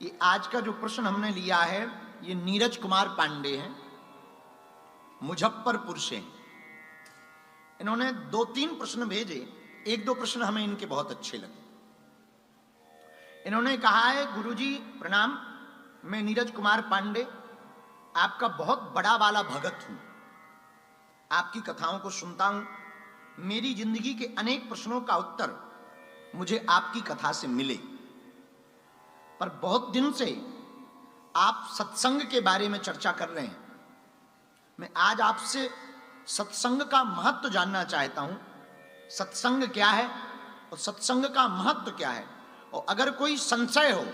ये आज का जो प्रश्न हमने लिया है ये नीरज कुमार पांडे हैं, मुजफ्फरपुर से। इन्होंने 2-3 प्रश्न भेजे, 1-2 प्रश्न हमें इनके बहुत अच्छे लगे। इन्होंने कहा है, गुरुजी प्रणाम, मैं नीरज कुमार पांडे आपका बहुत बड़ा वाला भगत हूं, आपकी कथाओं को सुनता हूं। मेरी जिंदगी के अनेक प्रश्नों का उत्तर मुझे आपकी कथा से मिले, पर बहुत दिन से आप सत्संग के बारे में चर्चा कर रहे हैं। मैं आज आपसे सत्संग का महत्व जानना चाहता हूं। सत्संग क्या है और सत्संग का महत्व क्या है, और अगर कोई संशय हो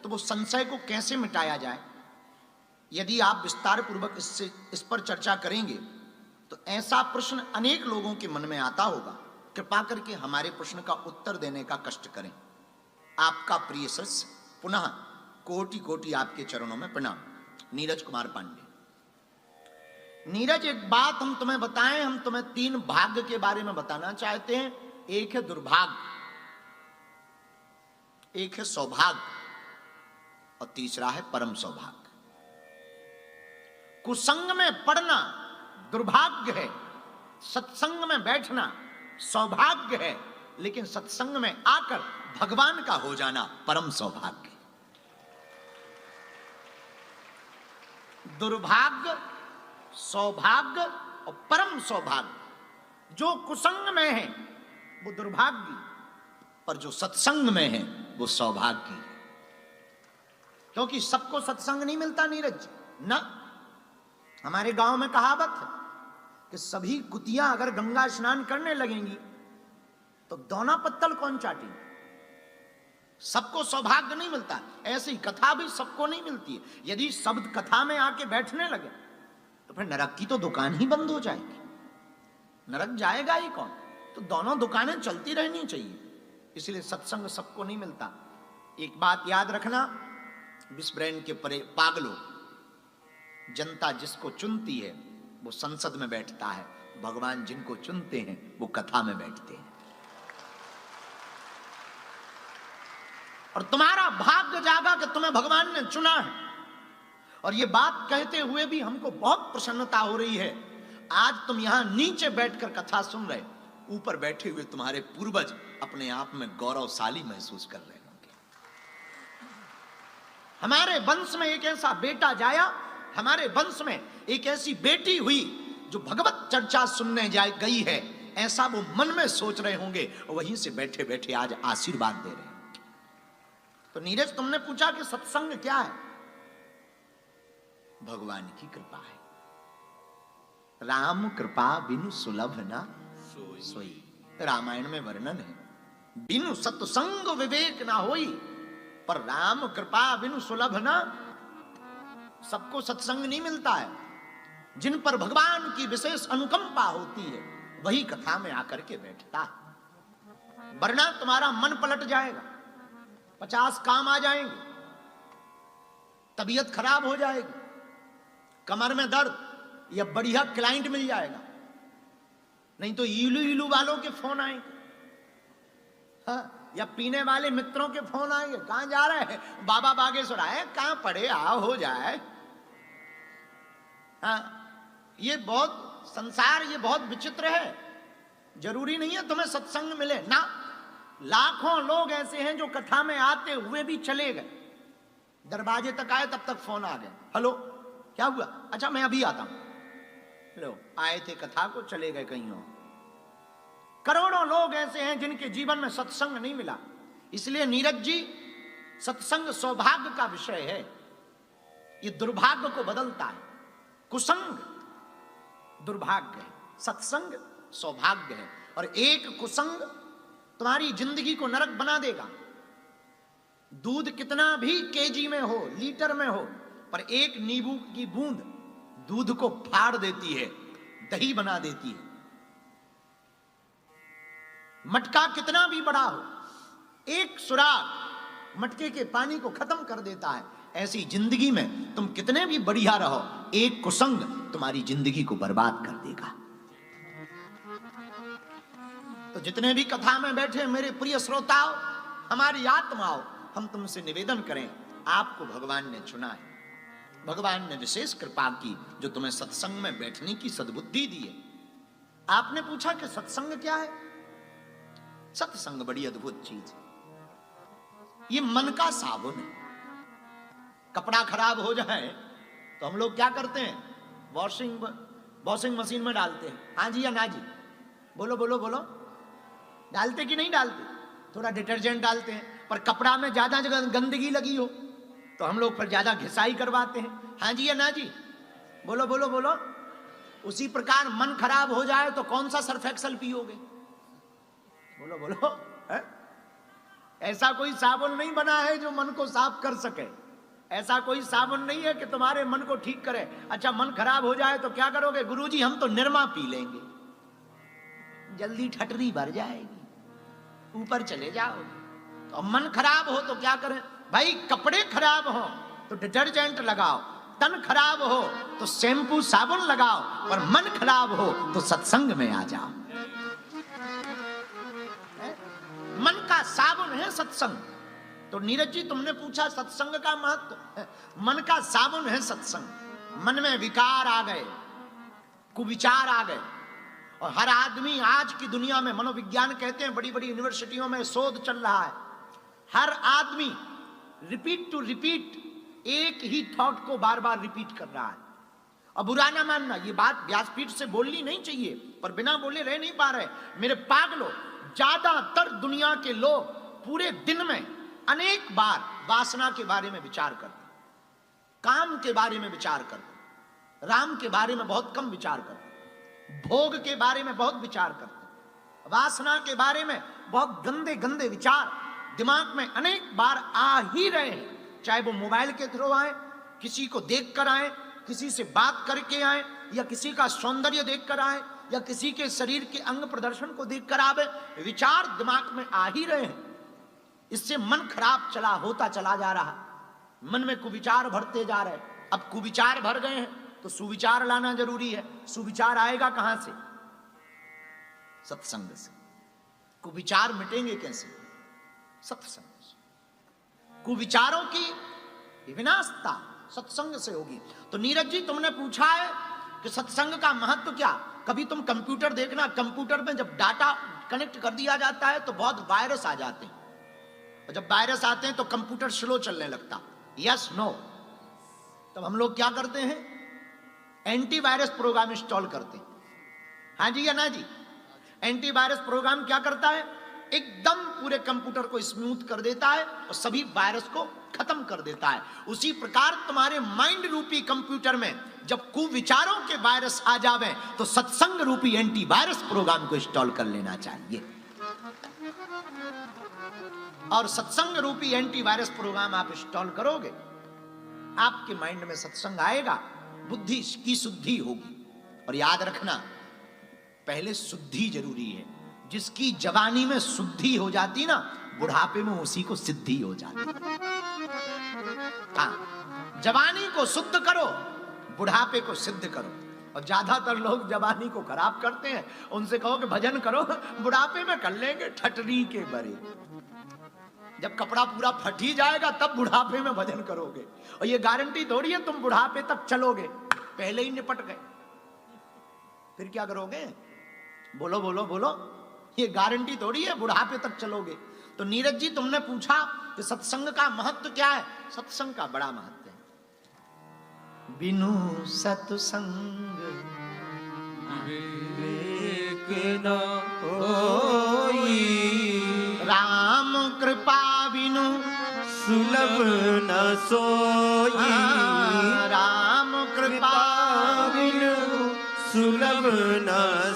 तो वो संशय को कैसे मिटाया जाए। यदि आप विस्तार पूर्वक इस पर चर्चा करेंगे तो ऐसा प्रश्न अनेक लोगों के मन में आता होगा। कृपा करके हमारे प्रश्न का उत्तर देने का कष्ट करें। आपका प्रिय शिष्य, पुनः कोटि कोटि आपके चरणों में प्रणाम। नीरज कुमार पांडे। नीरज, एक बात हम तुम्हें बताएं, हम तुम्हें 3 भाग्य के बारे में बताना चाहते हैं। एक है दुर्भाग्य, एक है सौभाग्य और तीसरा है परम सौभाग्य। कुसंग में पड़ना दुर्भाग्य है, सत्संग में बैठना सौभाग्य है, लेकिन सत्संग में आकर भगवान का हो जाना परम सौभाग्य। दुर्भाग्य, सौभाग्य और परम सौभाग्य। जो कुसंग में है वो दुर्भाग्य, पर जो सत्संग में है वो सौभाग्य। क्योंकि सबको सत्संग नहीं मिलता नीरज ना। हमारे गांव में कहावत है कि सभी कुतियां अगर गंगा स्नान करने लगेंगी तो दोना पत्तल कौन चाटेंगे। सबको सौभाग्य नहीं मिलता, ऐसी कथा भी सबको नहीं मिलती है। यदि शब्द कथा में आके बैठने लगे तो फिर नरक की तो दुकान ही बंद हो जाएगी, नरक जाएगा ही कौन। तो दोनों दुकानें चलती रहनी चाहिए, इसलिए सत्संग सबको नहीं मिलता। एक बात याद रखना, विश्व ब्रेन के परे पागलों, जनता जिसको चुनती है वो संसद में बैठता है, भगवान जिनको चुनते हैं वो कथा में बैठते हैं। और तुम्हारा भाग्य जागा कि तुम्हें भगवान ने चुना है। और ये बात कहते हुए भी हमको बहुत प्रसन्नता हो रही है। आज तुम यहां नीचे बैठकर कथा सुन रहे, ऊपर बैठे हुए तुम्हारे पूर्वज अपने आप में गौरवशाली महसूस कर रहे होंगे। हमारे वंश में एक ऐसा बेटा जाया, हमारे वंश में एक ऐसी बेटी हुई जो भगवत चर्चा सुनने गई है, ऐसा वो मन में सोच रहे होंगे और वहीं से बैठे बैठे आज आशीर्वाद दे रहे हैं। तो नीरज, तुमने पूछा कि सत्संग क्या है। भगवान की कृपा है। राम कृपा बिनु सुलभ ना सोई, रामायण में वर्णन है। बिनु सत्संग विवेक ना होई, पर राम कृपा बिनु सुलभ ना। सबको सत्संग नहीं मिलता है। जिन पर भगवान की विशेष अनुकंपा होती है वही कथा में आकर के बैठता है, वरना तुम्हारा मन पलट जाएगा, 50 काम आ जाएंगे, तबीयत खराब हो जाएगी, कमर में दर्द, या बढ़िया क्लाइंट मिल जाएगा, नहीं तो इलू इलू वालों के फोन आएंगे, हाँ, या पीने वाले मित्रों के फोन आएंगे। कहां जा रहे हैं? बाबा बागेश्वर आए, कहां पड़े, आओ हो जाए। हाँ, ये बहुत संसार, ये बहुत विचित्र है। जरूरी नहीं है तुम्हें सत्संग मिले ना। लाखों लोग ऐसे हैं जो कथा में आते हुए भी चले गए, दरवाजे तक आए तब तक फोन आ गए, हेलो क्या हुआ, अच्छा मैं अभी आता हूं। लो, आए थे कथा को, चले गए कहीं और। करोड़ों लोग ऐसे हैं जिनके जीवन में सत्संग नहीं मिला। इसलिए नीरज जी, सत्संग सौभाग्य का विषय है, ये दुर्भाग्य को बदलता है। कुसंग दुर्भाग्य है, सत्संग सौभाग्य है। और एक कुसंग तुम्हारी जिंदगी को नरक बना देगा। दूध कितना भी केजी में हो, लीटर में हो, पर एक नींबू की बूंद दूध को फाड़ देती है, दही बना देती है। मटका कितना भी बड़ा हो, एक सुराग मटके के पानी को खत्म कर देता है। ऐसी जिंदगी में तुम कितने भी बढ़िया रहो, एक कुसंग तुम्हारी जिंदगी को बर्बाद कर देगा। तो जितने भी कथा में बैठे मेरे प्रिय श्रोताओ, हमारी आत्माओं, हम तुमसे निवेदन करें, आपको भगवान ने चुना है, भगवान ने विशेष कृपा की जो तुम्हें सत्संग में बैठने की सद्बुद्धि दी है। आपने पूछा कि सत्संग क्या है? सत्संग बड़ी अद्भुत चीज है, ये मन का साबुन है। कपड़ा खराब हो जाए तो हम लोग क्या करते हैं? वॉशिंग मशीन में डालते हैं। हाँ जी या ना जी? बोलो बोलो बोलो, डालते कि नहीं डालते? थोड़ा डिटर्जेंट डालते हैं, पर कपड़ा में ज्यादा गंदगी लगी हो तो हम लोग फिर ज्यादा घिसाई करवाते हैं। हाँ जी या ना जी? बोलो बोलो बोलो। उसी प्रकार मन खराब हो जाए तो कौन सा सर्फ एक्सेल पियोगे? बोलो बोलो है? ऐसा कोई साबुन नहीं बना है जो मन को साफ कर सके। ऐसा कोई साबुन नहीं है कि तुम्हारे मन को ठीक करे। अच्छा, मन खराब हो जाए तो क्या करोगे? गुरुजी हम तो निरमा पी लेंगे, जल्दी ठटरी भर जाएगी, ऊपर चले जाओगे। तो मन खराब हो तो क्या करें भाई? कपड़े खराब हो तो डिटर्जेंट लगाओ, तन खराब हो तो शैम्पू साबुन लगाओ, और मन खराब हो तो सत्संग में आ जाओ। मन का साबुन है सत्संग। तो नीरज जी तुमने पूछा सत्संग का महत्व, मन का साबुन है सत्संग। मन में विकार आ गए, कुविचार आ गए, और हर आदमी आज की दुनिया में, मनोविज्ञान कहते हैं, बड़ी बड़ी यूनिवर्सिटियों में शोध चल रहा है, हर आदमी रिपीट टू रिपीट एक ही थॉट को बार बार रिपीट कर रहा है। अब बुरा ना मानना, ये बात व्यासपीठ से बोलनी नहीं चाहिए, पर बिना बोले रह नहीं पा रहे। मेरे पागलों, ज्यादातर दुनिया के लोग पूरे दिन में अनेक बार वासना के बारे में विचार करते, काम के बारे में विचार करते, राम के बारे में बहुत कम विचार करते, भोग के बारे में बहुत विचार करते, वासना के बारे में बहुत गंदे गंदे विचार दिमाग में अनेक बार आ ही रहे हैं। चाहे वो मोबाइल के थ्रू आए, किसी को देख कर आए, किसी से बात करके आए, या किसी का सौंदर्य देख कर आए, या किसी के शरीर के अंग प्रदर्शन को देख कर आवे, विचार दिमाग में आ ही रहे हैं। इससे मन खराब होता चला जा रहा, मन में कुविचार भरते जा रहे। अब कुविचार भर गए हैं तो सुविचार लाना जरूरी है। सुविचार आएगा कहां से? सत्संग से। कुविचार मिटेंगे कैसे? सत्संग से। कुविचारों की विनाशता सत्संग से होगी। तो नीरज जी तुमने पूछा है कि सत्संग का महत्व क्या? कभी तुम कंप्यूटर देखना, कंप्यूटर में जब डाटा कनेक्ट कर दिया जाता है तो बहुत वायरस आ जाते हैं, और जब वायरस आते हैं तो कंप्यूटर स्लो चलने लगता। Yes no? तब हम लोग क्या करते हैं? एंटीवायरस प्रोग्राम इंस्टॉल करते हैं। हाँ जी या ना जी? एंटीवायरस प्रोग्राम क्या करता है? एकदम पूरे कंप्यूटर को स्मूथ कर देता है और सभी वायरस को खत्म कर देता है। उसी प्रकार तुम्हारे माइंड रूपी कंप्यूटर में जब कुविचारों के वायरस आ जावे तो सत्संग रूपी एंटीवायरस प्रोग्राम को इंस्टॉल कर लेना चाहिए, और सत्संग रूपी एंटीवायरस प्रोग्राम आप इंस्टॉल करोगे, आपके माइंड में सत्संग आएगा, बुद्धि की शुद्धि होगी। और याद रखना, पहले शुद्धि जरूरी है। जिसकी जवानी में शुद्धि हो जाती ना, बुढ़ापे में उसी को सिद्धि हो जाती। हाँ, जवानी को शुद्ध करो, बुढ़ापे को सिद्ध करो। और ज्यादातर लोग जवानी को खराब करते हैं। उनसे कहो कि भजन करो, बुढ़ापे में कर लेंगे ठटरी के बरे। जब कपड़ा पूरा फट ही जाएगा तब बुढ़ापे में भजन करोगे, और ये गारंटी थोड़ी है तुम बुढ़ापे तक चलोगे। पहले ही निपट गए, फिर क्या करोगे? बोलो बोलो बोलो, ये गारंटी थोड़ी है बुढ़ापे तक चलोगे। तो नीरज जी तुमने पूछा कि सत्संग का महत्व क्या है? सत्संग का बड़ा महत्व है। बिनु सत्संग विवेक न होई, राम कृपा बिनु सुलभ न सोई, राम कृपा बिनु सुलभ न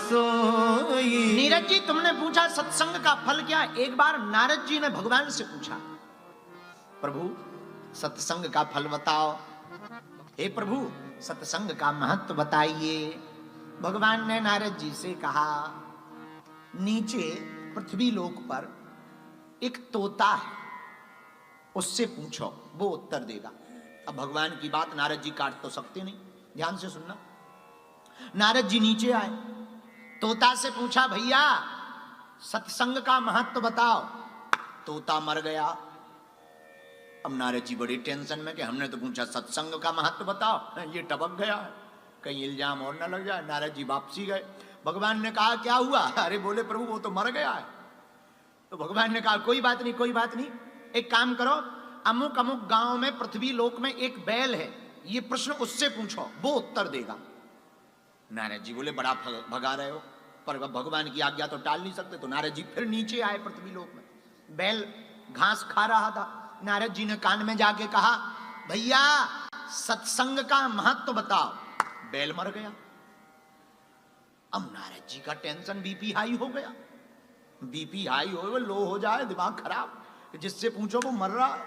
सोई। नीरज जी तुमने पूछा सत्संग का फल क्या है? एक बार नारद जी ने भगवान से पूछा, प्रभु सत्संग का फल बताओ। हे प्रभु सत्संग का महत्व बताइए। भगवान ने नारद जी से कहा, नीचे पृथ्वी लोक पर एक तोता है, उससे पूछो, वो उत्तर देगा। अब भगवान की बात नारद जी काट तो सकते नहीं, ध्यान से सुनना। नारद जी नीचे आए, तोता से पूछा, भैया सत्संग का महत्व बताओ। तोता मर गया। अब नारद जी बड़ी टेंशन में कि हमने तो पूछा सत्संग का महत्व बताओ, ये टपक गया है, कहीं इल्जाम और न लग जाए। नारद जी वापसी गए। भगवान ने कहा क्या हुआ? अरे बोले प्रभु वो तो मर गया है। तो भगवान ने कहा कोई बात नहीं, कोई बात नहीं, एक काम करो, अमुक अमुक गांव में पृथ्वी लोक में एक बैल है, ये प्रश्न उससे पूछो, वो उत्तर देगा। नारद जी बोले बड़ा भगा रहे हो, पर भगवान की आज्ञा तो टाल नहीं सकते। तो नारद जी फिर नीचे आए पृथ्वी लोक में। बैल घास खा रहा था। नारद जी ने कान में जाके कहा भैया सत्संग का महत्व बताओ। बैल मर गया। अब नारद जी का टेंशन, बीपी हाई हो गया। बीपी हाई हो, लो हो जाए, दिमाग खराब, जिससे पूछो वो मर रहा।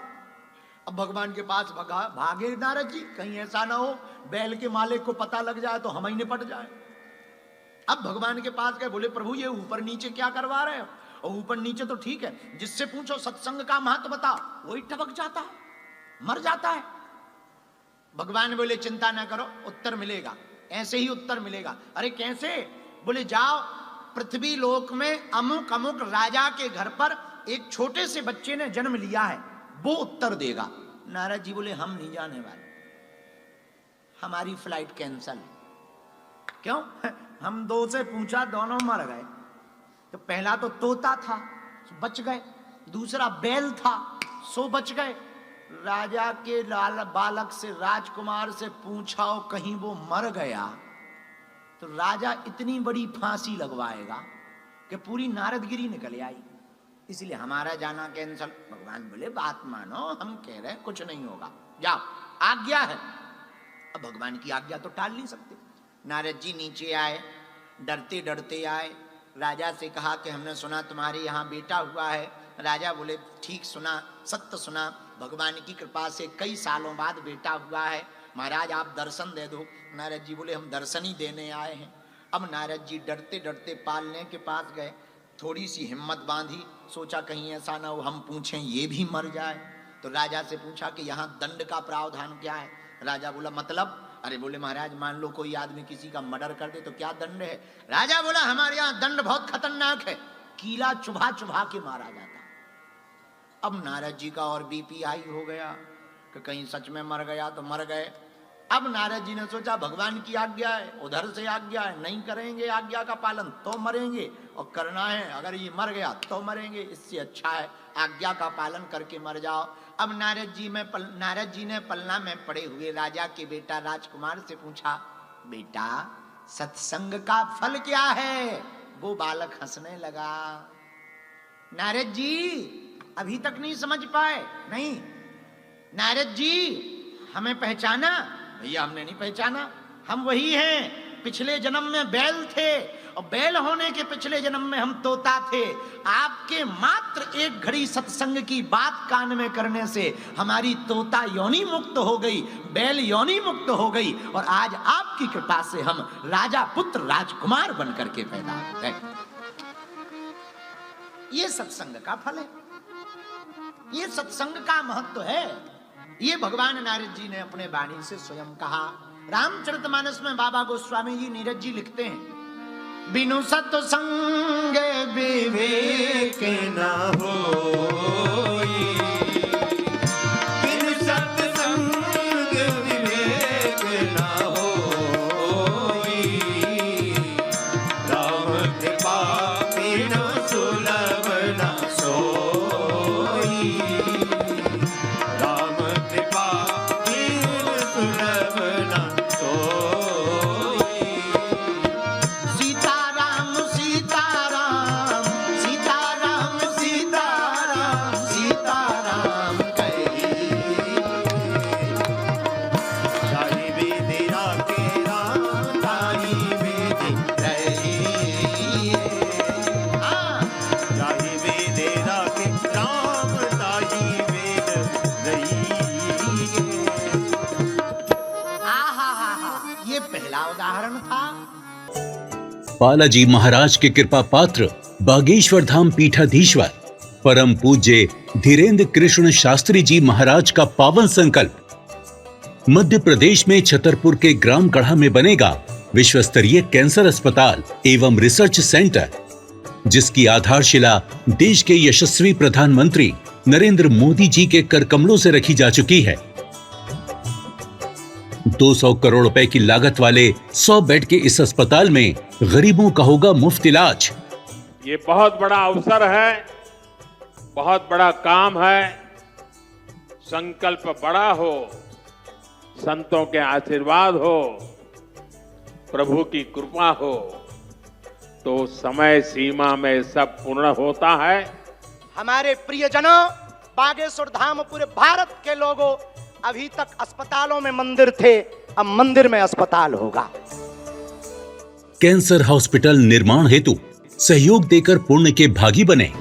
अब भगवान के पास भागे नारद जी, कहीं ऐसा ना हो बैल के मालिक को पता लग जाए तो हम ही निपट जाए। अब भगवान के पास गए, बोले प्रभु ये ऊपर नीचे क्या करवा रहे हो? और ऊपर नीचे तो ठीक है, जिससे पूछो सत्संग का महत्व बताओ, वही टपक जाता है, मर जाता है। भगवान बोले चिंता ना करो, उत्तर मिलेगा, ऐसे ही उत्तर मिलेगा। अरे कैसे? बोले जाओ पृथ्वी लोक में अमुक अमुक राजा के घर पर एक छोटे से बच्चे ने जन्म लिया है, वो उत्तर देगा। नारद जी बोले हम नहीं जाने वाले, हमारी फ्लाइट कैंसल है। क्यों? हम दो से पूछा, दोनों मर गए। तो पहला तो तोता था, बच गए, दूसरा बैल था, सो बच गए। राजा के लाल बालक से, राजकुमार से पूछाओ कहीं वो मर गया तो राजा इतनी बड़ी फांसी लगवाएगा कि पूरी नारदगिरी निकल आई। इसलिए हमारा जाना कैंसल। भगवान बोले बात मानो, हम कह रहे हैं कुछ नहीं होगा, जाओ आज्ञा है। अब भगवान की आज्ञा तो टाल नहीं सकते। नारद जी नीचे आए, डरते डरते आए। राजा से कहा कि हमने सुना तुम्हारे यहाँ बेटा हुआ है। राजा बोले ठीक सुना, सत्य सुना, भगवान की कृपा से कई सालों बाद बेटा हुआ है, महाराज आप दर्शन दे दो। नारद जी बोले हम दर्शन ही देने आए हैं। अब नारद जी डरते डरते पालने के पास गए, थोड़ी सी हिम्मत बांधी, सोचा कहीं ऐसा ना हो हम पूछें ये भी मर जाए। तो राजा से पूछा कि यहाँ दंड का प्रावधान क्या है? राजा बोला मतलब? अरे बोले महाराज मान लो कोई आदमी किसी का मर्डर कर दे तो क्या दंड है? राजा बोला हमारे यहाँ दंड बहुत खतरनाक है, कीला चुभा चुभा के मारा जाता। अब नारद जी का और बीपी हाई हो गया कि कहीं सच में मर गया तो मर गए। अब नारद जी ने सोचा भगवान की आज्ञा है, उधर से आज्ञा है, नहीं करेंगे आज्ञा का पालन तो मरेंगे, और करना है अगर ये मर गया तो मरेंगे, इससे अच्छा है आज्ञा का पालन करके मर जाओ। अब नारद जी ने पलना में पड़े हुए राजा के बेटा राजकुमार से पूछा बेटा सत्संग का फल क्या है? वो बालक हंसने लगा। नारद जी अभी तक नहीं समझ पाए? नहीं। नारद जी हमें पहचाना? भैया हमने नहीं पहचाना, हम वही हैं, पिछले जन्म में बैल थे और बैल होने के पिछले जन्म में हम तोता थे। आपके मात्र एक घड़ी सत्संग की बात कान में करने से हमारी तोता योनि मुक्त हो गई, बैल योनि मुक्त हो गई, और आज आपकी कृपा से हम राजा पुत्र राजकुमार बनकर के पैदा हुए। ये सत्संग का फल है, ये सत्संग का महत्व है। ये भगवान नारद जी ने अपने वाणी से स्वयं कहा। रामचरितमानस में बाबा गोस्वामी जी नीरज जी लिखते हैं बिनु सत्संग विवेक न होई, बिनु सत्संग विवेक न होई, राम कृपा बिनु सुलभ न सोई, राम कृपा बिनु सुलभ न सोई। सीताराम सीताराम सीताराम सीताराम सीताराम कही, ताही विधि राखे राम, ताही विधि रही, ताही विधि राखे राम, ताही विधि रही। ये पहला उदाहरण था। बालाजी महाराज के कृपा पात्र बागेश्वर धाम पीठाधीश्वर परम पूज्य धीरेन्द्र कृष्ण शास्त्री जी महाराज का पावन संकल्प। मध्य प्रदेश में छतरपुर के ग्राम गढ़ा में बनेगा विश्व स्तरीय कैंसर अस्पताल एवं रिसर्च सेंटर, जिसकी आधारशिला देश के यशस्वी प्रधानमंत्री नरेंद्र मोदी जी के कर कमलों से रखी जा चुकी है। 200 करोड़ रुपए की लागत वाले 100 बेड के इस अस्पताल में गरीबों का होगा मुफ्त इलाज। ये बहुत बड़ा अवसर है, बहुत बड़ा काम है। संकल्प बड़ा हो, संतों के आशीर्वाद हो, प्रभु की कृपा हो, तो समय सीमा में सब पूर्ण होता है। हमारे प्रियजनों, बागेश्वर धाम पूरे भारत के लोगों, अभी तक अस्पतालों में मंदिर थे, अब मंदिर में अस्पताल होगा। कैंसर हॉस्पिटल निर्माण हेतु सहयोग देकर पुण्य के भागी बने।